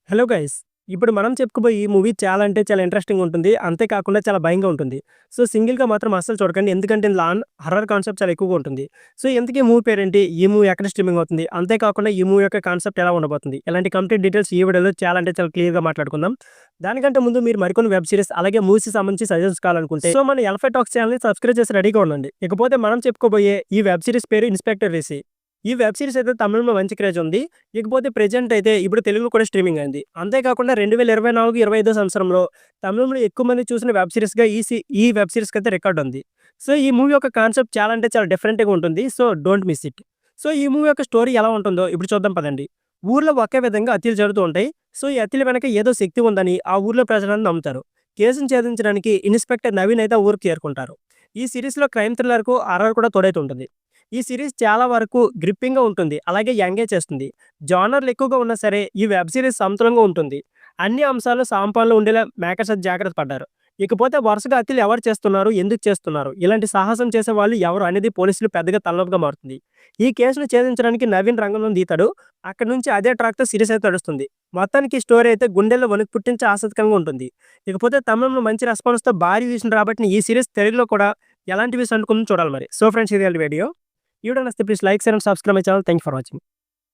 Hello guys! ఇప్పుడు మనం చెప్పుకోబోయే ఈ మూవీ చాలా అంటే చాలా ఇంట్రెస్టింగ్‌గా ఉంటుంది. అంతే కాకుండా చాలా భయంగా ఉంటుంది. సో, సింగిల్‌గా మాత్రం అస్సలు చూడకండి. ఎందుకంటే ఇందులో హర్రర్ కాన్సెప్ట్ చాలా ఎక్కువగా ఉంటుంది. సో, ఇంతకీ మూవీ పేరేంటి? ఈ మూవీ ఎక్కడ స్ట్రీమింగ్ అవుతుంది? అంతే కాకుండా ఈ మూవీ యొక్క కాన్సెప్ట్ ఎలా ఉండబోతుంది? ఇలాంటి కంప్లీట్ డీటెయిల్స్ ఈ వీడియోలో చాలా అంటే చాలా క్లియర్‌గా మాట్లాడుకుందాం. దానికంటే ముందు మీరు మరికొన్ని వెబ్ సీరీస్ అలాగే మూవీస్‌కి సంబంధించి సజెషన్స్ కావాలనుకుంటే సో, మన ఎల్ఫై టాక్స్ ఛానెల్‌ని సబ్స్క్రైబ్ చేసి రెడీగా ఉండండి. ఇకపోతే మనం చెప్పుకోబోయే ఈ వెబ్ సీరీస్ పేరు 'ఇన్స్‌పెక్టర్ రిషి'. ఈ వెబ్ సీరీస్ అయితే తమిళంలో మంచి క్రేజ్ ఉంది. ఇకపోతే ప్రెజెంట్ అయితే ఇప్పుడు తెలుగులో కూడా స్ట్రీమింగ్ అయింది. అంతేకాకుండా 2024, 25 సంవత్సరంలో తమిళంలో ఎక్కువ మంది చూసిన వెబ్ సీరీస్‌గా ఈ వెబ్ సీరీస్‌కి అయితే రికార్డ్ ఉంది. సో, ఈ మూవీ యొక్క కాన్సెప్ట్ చాలా అంటే చాలా డిఫరెంట్‌గా ఉంటుంది. So, don't miss it. So, ఈ మూవీ యొక్క స్టోరీ ఎలా ఉంటుందో ఇప్పుడు చూద్దాం పదండి. ఊర్లో ఒకే విధంగా హత్యలు జరుగుతూ ఉంటాయి. సో, ఈ హత్యల వెనక ఏదో శక్తి ఉందని ఆ ఊర్లో ప్రజలందరూ నమ్ముతారు. కేసును ఛేదించడానికి ఇన్స్‌పెక్టర్ నవీన్ అయితే ఆ ఊరికి చేరుకుంటారు. ఈ సీరీస్‌లో క్రైమ్ థ్రిల్లర్‌కు హారర్ కూడా తోడైతుంటుంది. ఈ సీరీస్ చాలా వరకు గ్రిప్పింగ్‌గా ఉంటుంది. అలాగే ఎంగేజ్ చేస్తుంది. జానర్‌లు ఎక్కువగా ఉన్నా సరే ఈ వెబ్ సీరీస్ సమతులంగా ఉంటుంది. అన్ని అంశాలు సమపాల్లో ఉండేలా మేకర్స్ అయితే జాగ్రత్త పడ్డారు. ఇకపోతే వరుసగా హత్యలు ఎవరు చేస్తున్నారు? ఎందుకు చేస్తున్నారు? ఇలాంటి సాహసం చేసేవాళ్ళు ఎవరు అనేది పోలీసులు పెద్దగా తలనొప్పిగా మారుతుంది. ఈ కేసును ఛేదించడానికి నవీన్ రంగంలోకి దిగుతాడు. అక్కడి నుంచి అదే ట్రాక్‌తో సీరీస్ అయితే నడుస్తుంది. మొత్తానికి ఈ స్టోరీ అయితే గుండెల్లో వణుకు పుట్టించే ఆసక్తికరంగా ఉంటుంది. ఇకపోతే తమిళంలో మంచి రెస్పాన్స్‌తో భారీ వ్యూస్‌ని రాబట్టిన ఈ సీరీస్ తెలుగులో కూడా ఎలాంటి వ్యూస్ అందుకుందో చూడాలి మరి. సో ఫ్రెండ్స్, ఇది ఇయాల్టి video. You don't have to please like, share and subscribe my channel. Thank you for watching.